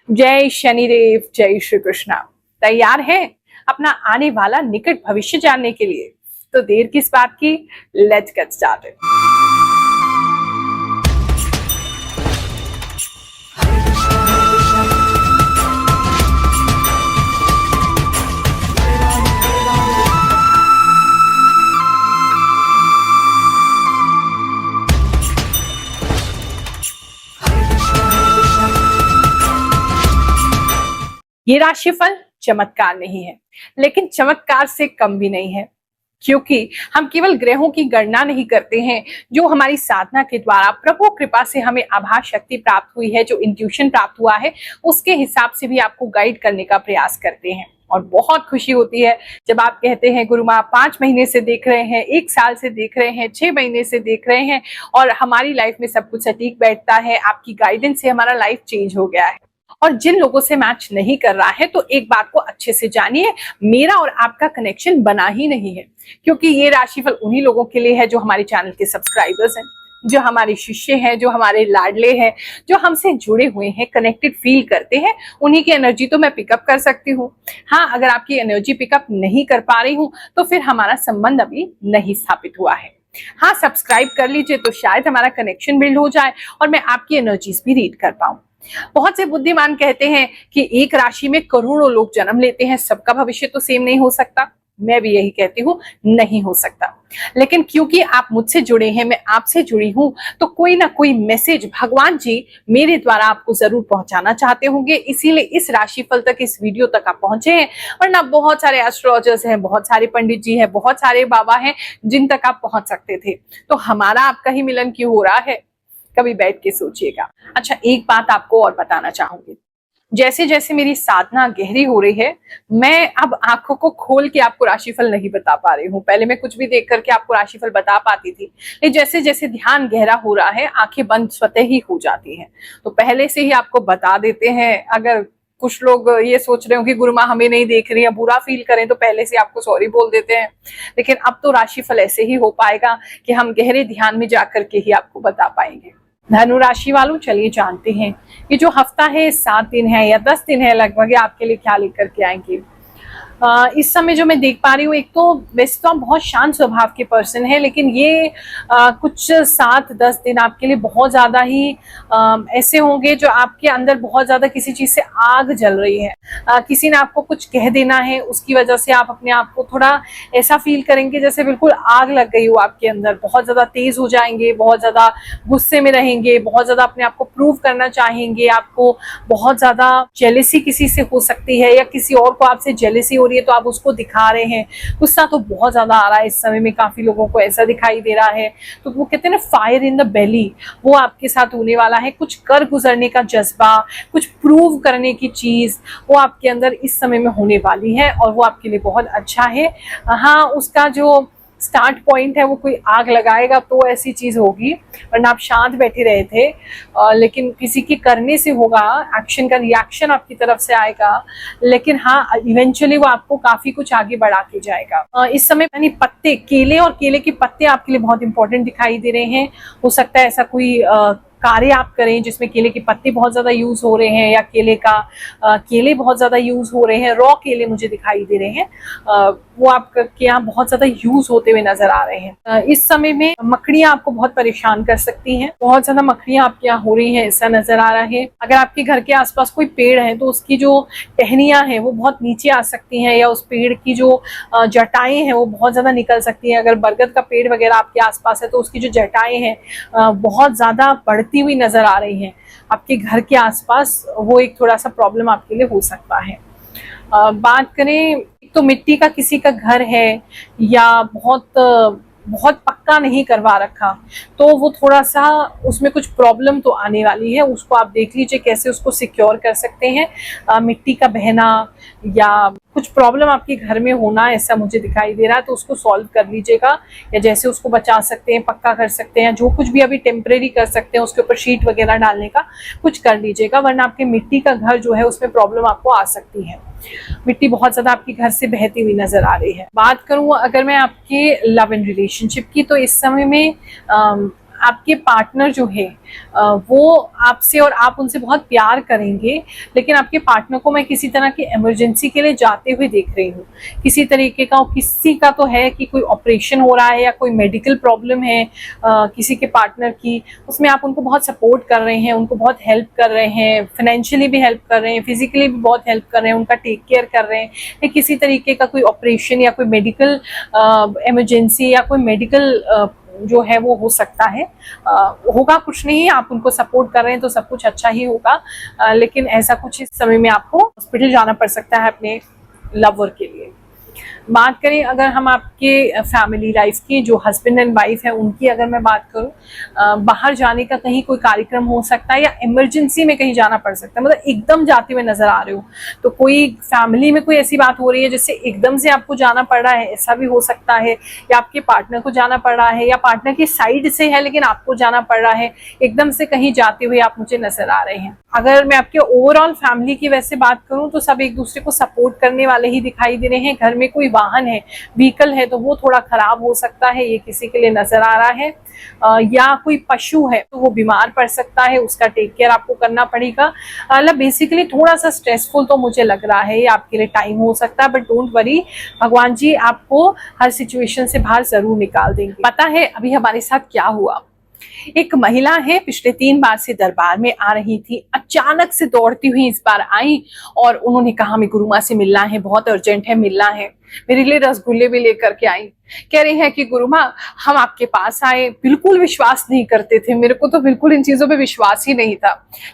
जय शनिदेव, जय श्री कृष्णा। तैयार हैं अपना आने वाला निकट भविष्य जानने के लिए? तो देर किस बात की, लेट्स गेट स्टार्टेड। ये राशिफल चमत्कार नहीं है, लेकिन चमत्कार से कम भी नहीं है, क्योंकि हम केवल ग्रहों की गणना नहीं करते हैं। जो हमारी साधना के द्वारा प्रभु कृपा से हमें आभास शक्ति प्राप्त हुई है, जो इंट्यूशन प्राप्त हुआ है, उसके हिसाब से भी आपको गाइड करने का प्रयास करते हैं। और बहुत खुशी होती है जब आप कहते हैं गुरु माँ 5 महीने से देख रहे हैं, 1 साल से देख रहे हैं, 6 महीने से देख रहे हैं और हमारी लाइफ में सब कुछ सटीक बैठता है। आपकी गाइडेंस से हमारा लाइफ चेंज हो गया है। और जिन लोगों से मैच नहीं कर रहा है, तो एक बात को अच्छे से जानिए, मेरा और आपका कनेक्शन बना ही नहीं है, क्योंकि ये राशिफल उन्हीं लोगों के लिए है जो हमारे चैनल के सब्सक्राइबर्स हैं, जो हमारे शिष्य हैं, जो हमारे लाडले हैं, जो हमसे जुड़े हुए हैं, कनेक्टेड फील करते हैं। उन्हीं की एनर्जी तो मैं पिकअप कर सकती हूँ। हाँ, अगर आपकी एनर्जी पिकअप नहीं कर पा रही हूँ तो फिर हमारा संबंध अभी नहीं स्थापित हुआ है। हाँ, सब्सक्राइब कर लीजिए तो शायद हमारा कनेक्शन बिल्ड हो जाए और मैं आपकी एनर्जीज भी रीड कर पाऊं। बहुत से बुद्धिमान कहते हैं कि एक राशि में करोड़ों लोग जन्म लेते हैं, सबका भविष्य तो सेम नहीं हो सकता। मैं भी यही कहती हूँ, नहीं हो सकता। लेकिन क्योंकि आप मुझसे जुड़े हैं, मैं आपसे जुड़ी हूं, तो कोई ना कोई मैसेज भगवान जी मेरे द्वारा आपको जरूर पहुंचाना चाहते होंगे, इसीलिए इस राशिफल तक, इस वीडियो तक आप पहुंचे हैं। वरना बहुत सारे एस्ट्रोलॉजर्स हैं, बहुत सारे पंडित जी हैं, बहुत सारे बाबा हैं जिन तक आप पहुंच सकते थे। तो हमारा आपका ही मिलन क्यों हो रहा है? कभी बैठ के सोचिएगा। अच्छा, एक बात आपको और बताना चाहूंगी। जैसे जैसे मेरी साधना गहरी हो रही है, मैं अब आंखों को खोल के आपको राशिफल नहीं बता पा रही हूँ। पहले मैं कुछ भी देख करके आपको राशिफल बता पाती थी, लेकिन जैसे जैसे ध्यान गहरा हो रहा है, आंखें बंद स्वतः ही हो जाती हैं। तो पहले से ही आपको बता देते हैं। अगर कुछ लोग ये सोच रहे हो कि गुरु माँ हमें नहीं देख रही है, बुरा फील करें, तो पहले से आपको सॉरी बोल देते हैं। लेकिन अब तो राशिफल ऐसे ही हो पाएगा कि हम गहरे ध्यान में जाकर के ही आपको बता पाएंगे। धनु राशि वालों, चलिए जानते हैं ये जो हफ्ता है, 7 दिन है या 10 दिन है लगभग, आपके लिए क्या लेकर के आएंगे। इस समय जो मैं देख पा रही हूँ, एक तो वैसे तो आप बहुत शांत स्वभाव के पर्सन है, लेकिन ये कुछ 7-10 दिन आपके लिए बहुत ज्यादा ही ऐसे होंगे जो आपके अंदर बहुत ज्यादा किसी चीज से आग जल रही है। किसी ने आपको कुछ कह देना है, उसकी वजह से आप अपने आप को थोड़ा ऐसा फील करेंगे जैसे बिल्कुल आग लग गई हो आपके अंदर। बहुत ज्यादा तेज हो जाएंगे, बहुत ज्यादा गुस्से में रहेंगे, बहुत ज्यादा अपने आप को प्रूव करना चाहेंगे। आपको बहुत ज्यादा जेलेसी किसी से हो सकती है, या किसी और को आपसे जेलेसी हो रही है तो आप उसको दिखा रहे हैं। गुस्सा तो बहुत ज्यादा आ रहा है इस समय में, काफी लोगों को ऐसा दिखाई दे रहा है। तो वो कहते हैं ना, फायर इन द बेली, वो आपके साथ होने वाला है। कुछ कर गुजरने का जज्बा, कुछ प्रूव करने की चीज, वो आपके अंदर इस समय में होने वाली है और वो आपके लिए बहुत अच्छा है। हाँ, उसका जो स्टार्ट पॉइंट है वो कोई आग लगाएगा तो ऐसी चीज होगी, वरना आप शांत बैठे रहे थे। लेकिन किसी के करने से होगा, एक्शन का रिएक्शन आपकी तरफ से आएगा। लेकिन हाँ, इवेंचुअली वो आपको काफी कुछ आगे बढ़ा के जाएगा। इस समय यानी पत्ते, केले और केले के पत्ते आपके लिए बहुत इंपॉर्टेंट दिखाई दे रहे हैं। हो सकता है ऐसा कोई कार्य आप करें जिसमें केले के पत्ते बहुत ज्यादा यूज हो रहे हैं, या केले बहुत ज्यादा यूज हो रहे हैं। रॉ केले मुझे दिखाई दे रहे हैं, वो आपके यहाँ बहुत ज्यादा यूज होते हुए नजर आ रहे हैं। इस समय में मकड़ियां आपको बहुत परेशान कर सकती हैं, बहुत ज्यादा मकड़ियां आपके यहाँ हो रही हैं, ऐसा नजर आ रहा है। अगर आपके घर के आसपास कोई पेड़ है तो उसकी जो टहनियां हैं वो बहुत नीचे आ सकती हैं, या उस पेड़ की जो जटाएं हैं वो बहुत ज्यादा निकल सकती हैं। अगर बरगद का पेड़ वगैरह आपके आसपास है तो उसकी जो जटाएं हैं बहुत ज्यादा बढ़ती हुई नजर आ रही हैं आपके घर के आसपास। वो एक थोड़ा सा प्रॉब्लम आपके लिए हो सकता है। बात करें तो मिट्टी का किसी का घर है, या बहुत पक्का नहीं करवा रखा, तो वो थोड़ा सा उसमें कुछ प्रॉब्लम तो आने वाली है। उसको आप देख लीजिए कैसे उसको सिक्योर कर सकते हैं। मिट्टी का बहना या कुछ प्रॉब्लम आपके घर में होना, ऐसा मुझे दिखाई दे रहा है, तो उसको सॉल्व कर लीजिएगा। या जैसे उसको बचा सकते हैं, पक्का कर सकते हैं, जो कुछ भी अभी टेम्परेरी कर सकते हैं, उसके ऊपर शीट वगैरह डालने का कुछ कर लीजिएगा, वरना आपके मिट्टी का घर जो है उसमें प्रॉब्लम आपको आ सकती है। मिट्टी बहुत ज्यादा आपके घर से बहती हुई नजर आ रही है। बात करूं अगर मैं आपके लव एंड रिलेशनशिप की, तो इस समय में आपके पार्टनर जो है वो आपसे और आप उनसे बहुत प्यार करेंगे, लेकिन आपके पार्टनर को मैं किसी तरह की इमरजेंसी के लिए जाते हुए देख रही हूँ। किसी तरीके का, किसी का तो है कि कोई ऑपरेशन हो रहा है या कोई मेडिकल प्रॉब्लम है किसी के पार्टनर की, उसमें आप उनको बहुत सपोर्ट कर रहे हैं, उनको बहुत हेल्प कर रहे हैं, फाइनेंशियली भी हेल्प कर रहे हैं, फिजिकली भी बहुत हेल्प कर रहे हैं, उनका टेक केयर कर रहे हैं। या किसी तरीके का कोई ऑपरेशन या कोई मेडिकल इमरजेंसी या कोई मेडिकल जो है वो हो सकता है, होगा कुछ नहीं, आप उनको सपोर्ट कर रहे हैं तो सब कुछ अच्छा ही होगा, लेकिन ऐसा कुछ इस समय में आपको हॉस्पिटल जाना पड़ सकता है अपने लवर के लिए। बात करें अगर हम आपके फैमिली लाइफ की, जो हस्बैंड एंड वाइफ है उनकी अगर मैं बात करूं, बाहर जाने का कहीं कोई कार्यक्रम हो सकता है या इमरजेंसी में कहीं जाना पड़ सकता है, मतलब एकदम जाते हुए नजर आ रहे हो, तो कोई फैमिली में कोई ऐसी बात हो रही है जिससे एकदम से आपको जाना पड़ रहा है, ऐसा भी हो सकता है, या आपके पार्टनर को जाना पड़ रहा है, या पार्टनर की साइड से है लेकिन आपको जाना पड़ रहा है, एकदम से कहीं जाते हुए आप मुझे नजर आ रहे हैं। अगर मैं आपके ओवरऑल फैमिली की वैसे बात करूं तो सब एक दूसरे को सपोर्ट करने वाले ही दिखाई दे रहे हैं। घर में कोई वाहन है, व्हीकल है, तो वो थोड़ा खराब हो सकता है, ये किसी के लिए नजर आ रहा है, या कोई पशु है तो वो बीमार पड़ सकता है, उसका टेक केयर आपको करना पड़ेगा। मतलब बेसिकली थोड़ा सा स्ट्रेसफुल तो मुझे लग रहा है, ये आपके लिए टाइम हो सकता है, बट डोंट वरी, भगवान जी आपको हर सिचुएशन से बाहर जरूर निकाल देंगे। पता है अभी हमारे साथ क्या हुआ? एक महिला है, पिछले 3 बार से दरबार में आ रही थी, अचानक से दौड़ती हुई इस बार आई और उन्होंने कहा हमें गुरु माँ से मिलना है, बहुत अर्जेंट है, मिलना है। मेरे लिए रसगुल्ले भी लेकर के आई, कह रही है कि गुरु माँ हम आपके पास आए, बिल्कुल विश्वास नहीं करते थे, मेरे को तो बिल्कुल इन चीजों पे विश्वास ही नहीं था,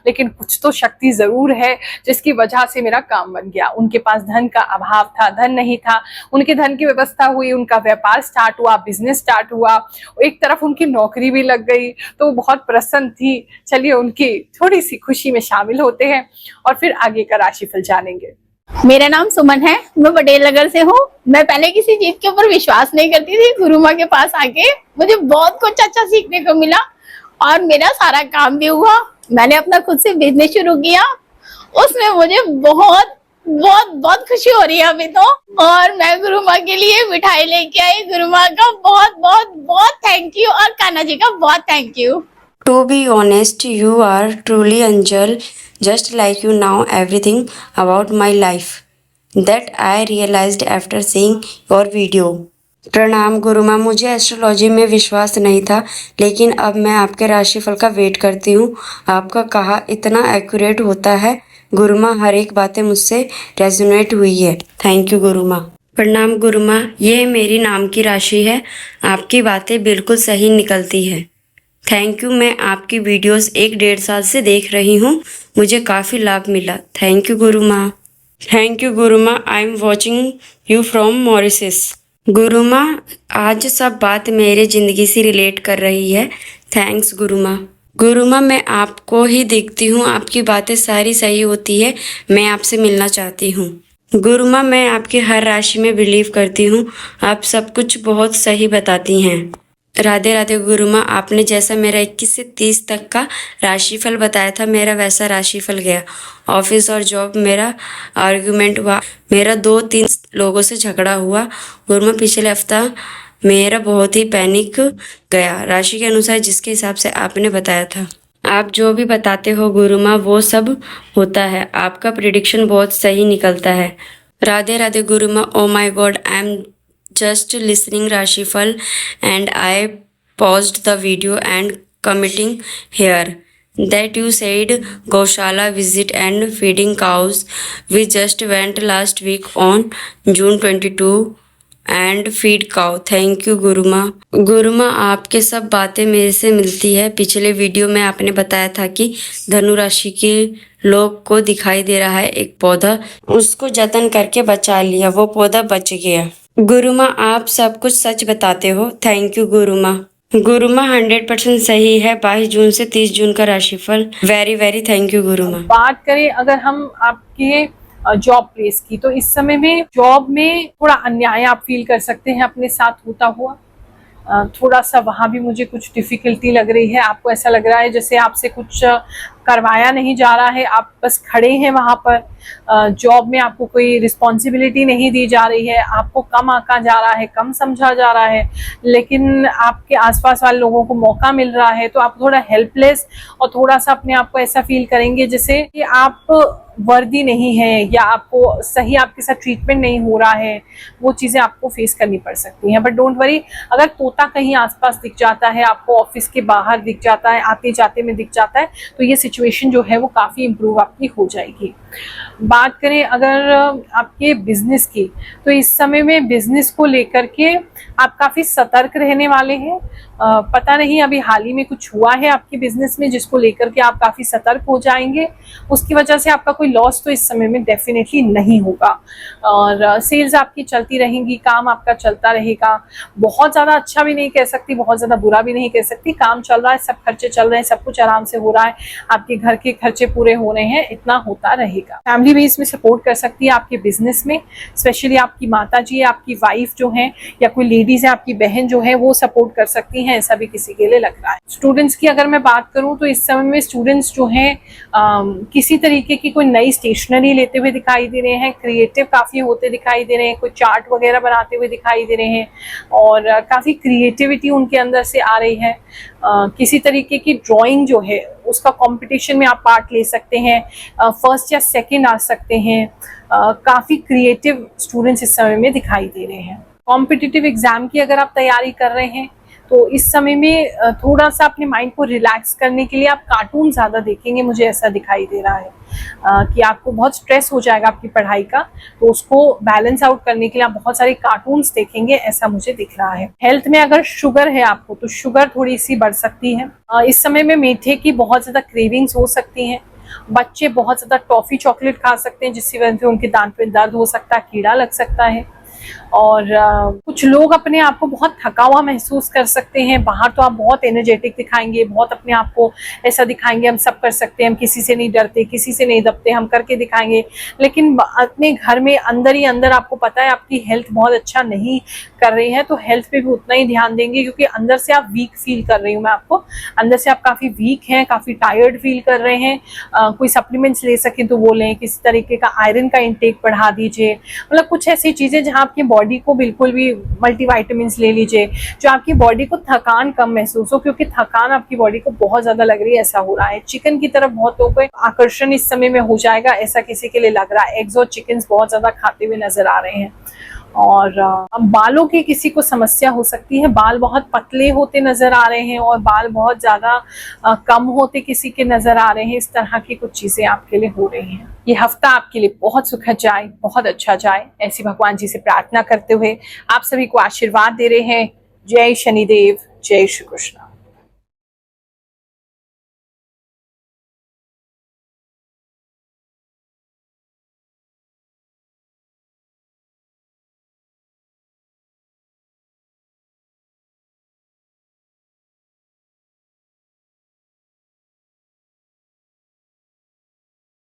लेकिन कुछ तो शक्ति जरूर है जिसकी वजह से मेरा काम बन गया। उनके पास धन का अभाव था, धन नहीं था, उनके धन की व्यवस्था हुई, उनका व्यापार स्टार्ट हुआ, बिजनेस स्टार्ट हुआ, एक तरफ उनकी नौकरी भी लग गई, तो बहुत प्रसन्न थी। चलिए उनकी थोड़ी सी खुशी में शामिल होते हैं और फिर आगे का राशिफल जानेंगे। मेरा नाम सुमन है, मैं पटेल नगर से हूँ। मैं पहले किसी चीज के ऊपर विश्वास नहीं करती थी। गुरु माँ के पास आके मुझे बहुत कुछ अच्छा सीखने को मिला और मेरा सारा काम भी हुआ। मैंने अपना खुद से बिजनेस शुरू किया, उसमें मुझे बहुत बहुत बहुत खुशी हो रही है अभी तो। और मैं गुरु माँ के लिए मिठाई लेके आई। गुरु माँ का बहुत बहुत बहुत थैंक यू और कान्हा जी का बहुत thank you. To be honest, you are truly angel, just like you know everything about my life. That I realized after seeing your video. प्रणाम गुरु माँ, मुझे एस्ट्रोलॉजी में विश्वास नहीं था, लेकिन अब मैं आपके राशिफल का वेट करती हूँ। आपका कहा इतना एक्यूरेट होता है गुरु माँ, हर एक बातें मुझसे रेजोनेट हुई है। थैंक यू गुरु माँ। प्रणाम गुरु माँ, ये मेरी नाम की राशि है, आपकी बातें बिल्कुल सही निकलती है। थैंक यू, मैं आपकी वीडियोस 1-1.5 साल से देख रही हूँ, मुझे काफ़ी लाभ मिला। थैंक यू गुरु माँ। थैंक यू गुरु माँ, I am watching you from Mauritius. गुरु माँ, आज सब बात मेरे ज़िंदगी से रिलेट कर रही है। थैंक्स गुरु माँ। गुरु माँ, मैं आपको ही देखती हूँ, आपकी बातें सारी सही होती है, मैं आपसे मिलना चाहती हूँ। गुरु माँ, मैं आपकी हर राशि में बिलीव करती हूँ, आप सब कुछ बहुत सही बताती हैं। राधे राधे गुरु माँ, आपने जैसा मेरा 21 से 30 तक का राशिफल बताया था, मेरा वैसा राशिफल गया। ऑफिस और जॉब मेरा आर्ग्यूमेंट हुआ, मेरा 2-3 लोगों से झगड़ा हुआ। गुरु माँ, पिछले हफ्ता मेरा बहुत ही पैनिक गया, राशि के अनुसार जिसके हिसाब से आपने बताया था। आप जो भी बताते हो गुरु माँ वो सब होता है, आपका प्रिडिक्शन बहुत सही निकलता है। राधे राधे गुरु माँ। Oh my God, I am just listening Rashifal and I paused the video and committing here that you said Gaushala visit and feeding cows. We just went last week on June 22 and feed cow. Thank you गुरु माँ। गुरु माँ, आपके सब बातें मेरे से मिलती है। पिछले वीडियो में आपने बताया था कि धनु राशि के लोग को दिखाई दे रहा है एक पौधा, उसको जतन करके बचा लिया, वो पौधा बच गया। गुरु माँ, आप सब कुछ सच बताते हो। थैंक यू गुरु माँ। गुरु माँ, 100% सही है, 22 जून से 30 जून का राशिफल। वेरी वेरी थैंक यू गुरु माँ। बात करें अगर हम आपके जॉब प्लेस की, तो इस समय में जॉब में थोड़ा अन्याय आप फील कर सकते हैं अपने साथ होता हुआ, थोड़ा सा वहाँ भी मुझे कुछ डिफिकल्टी लग रही है। आपको ऐसा लग रहा है जैसे आपसे कुछ करवाया नहीं जा रहा है, आप बस खड़े हैं वहाँ पर। जॉब में आपको कोई रिस्पॉन्सिबिलिटी नहीं दी जा रही है, आपको कम आंका जा रहा है, कम समझा जा रहा है, लेकिन आपके आसपास वाले लोगों को मौका मिल रहा है, तो आप थोड़ा हेल्पलेस और थोड़ा सा अपने आप को ऐसा फील करेंगे जैसे कि आप वर्दी नहीं है या आपको सही आपके साथ ट्रीटमेंट नहीं हो रहा है। वो चीज़ें आपको फेस करनी पड़ सकती हैं। बट डोंट वरी, अगर तोता कहीं आसपास दिख जाता है, आपको ऑफिस के बाहर दिख जाता है, आते जाते में दिख जाता है, तो ये सिचुएशन जो है वो काफ़ी इम्प्रूव आपकी हो जाएगी। बात करें अगर आपके बिजनेस की, तो इस समय में बिजनेस को लेकर के आप काफ़ी सतर्क रहने वाले हैं। पता नहीं अभी हाल ही में कुछ हुआ है आपके बिजनेस में जिसको लेकर के आप काफ़ी सतर्क हो जाएंगे, उसकी वजह से आपका कोई लॉस तो इस समय में डेफिनेटली नहीं होगा। और सेल्स आपकी चलती रहेंगी, काम आपका चलता रहेगा। बहुत ज़्यादा अच्छा भी नहीं कह सकती, बहुत ज़्यादा बुरा भी नहीं कह सकती। काम चल रहा है, सब खर्चे चल रहे हैं, सब कुछ आराम से हो रहा है, आपके घर के खर्चे पूरे हो रहे हैं, इतना होता रहेगा। फैमिली भी इसमें सपोर्ट कर सकती है आपके बिजनेस में, स्पेशली आपकी माता जी, आपकी वाइफ जो है या कोई लेडीज है, आपकी बहन जो है वो सपोर्ट कर सकती हैं, ऐसा भी किसी के लिए लग रहा है। स्टूडेंट्स की अगर मैं बात करूं तो इस समय में स्टूडेंट्स जो हैं किसी तरीके की कोई नई स्टेशनरी लेते हुए दिखाई दे रहे हैं, क्रिएटिव काफ़ी होते दिखाई दे रहे हैं, कोई चार्ट वगैरह बनाते हुए दिखाई दे रहे हैं और काफ़ी क्रिएटिविटी उनके अंदर से आ रही है। किसी तरीके की ड्राइंग जो है उसका कंपटीशन में आप पार्ट ले सकते हैं, फर्स्ट या सेकंड आ सकते हैं। काफ़ी क्रिएटिव स्टूडेंट्स इस समय में दिखाई दे रहे हैं। कॉम्पिटिटिव एग्जाम की अगर आप तैयारी कर रहे हैं तो इस समय में थोड़ा सा अपने माइंड को रिलैक्स करने के लिए आप कार्टून ज़्यादा देखेंगे, मुझे ऐसा दिखाई दे रहा है कि आपको बहुत स्ट्रेस हो जाएगा आपकी पढ़ाई का, तो उसको बैलेंस आउट करने के लिए आप बहुत सारे कार्टून्स देखेंगे, ऐसा मुझे दिख रहा है। हेल्थ में अगर शुगर है आपको तो शुगर थोड़ी सी बढ़ सकती है। इस समय में मीठे की बहुत ज़्यादा क्रेविंग्स हो सकती हैं। बच्चे बहुत ज़्यादा टॉफ़ी चॉकलेट खा सकते हैं जिसकी वजह से उनके दांत में दर्द हो सकता है, कीड़ा लग सकता है। और कुछ लोग अपने आप को बहुत थका हुआ महसूस कर सकते हैं। बाहर तो आप बहुत एनर्जेटिक दिखाएंगे, बहुत अपने आप को ऐसा दिखाएंगे हम सब कर सकते हैं, हम किसी से नहीं डरते, किसी से नहीं दबते, हम करके दिखाएंगे, लेकिन अपने घर में अंदर ही अंदर आपको पता है आपकी हेल्थ बहुत अच्छा नहीं कर रही है, तो हेल्थ पे भी उतना ही ध्यान देंगे क्योंकि अंदर से आप वीक फील कर रही हूँ मैं आपको, अंदर से आप काफ़ी वीक हैं, काफ़ी टायर्ड फील कर रहे हैं। कोई सप्लीमेंट्स ले सकें तो वो लें, किसी तरीके का आयरन का इंटेक बढ़ा दीजिए, मतलब कुछ ऐसी चीज़ें जहाँ आपकी बॉडी को बिल्कुल भी मल्टीविटामिन्स ले लीजिए जो आपकी बॉडी को थकान कम महसूस हो, क्योंकि थकान आपकी बॉडी को बहुत ज़्यादा लग रही है, ऐसा हो रहा है। चिकन की तरफ बहुत लोगों को आकर्षण इस समय में हो जाएगा, ऐसा किसी के लिए लग रहा है। एग्स और चिकन्स बहुत ज़्यादा खाते हुए नजर आ रहे हैं। और बालों की किसी को समस्या हो सकती है, बाल बहुत पतले होते नजर आ रहे हैं और बाल बहुत ज़्यादा कम होते किसी के नजर आ रहे हैं। इस तरह की कुछ चीज़ें आपके लिए हो रही हैं। ये हफ्ता आपके लिए बहुत सुखद जाए, बहुत अच्छा जाए, ऐसी भगवान जी से प्रार्थना करते हुए आप सभी को आशीर्वाद दे रहे हैं। जय शनिदेव, जय श्री कृष्ण।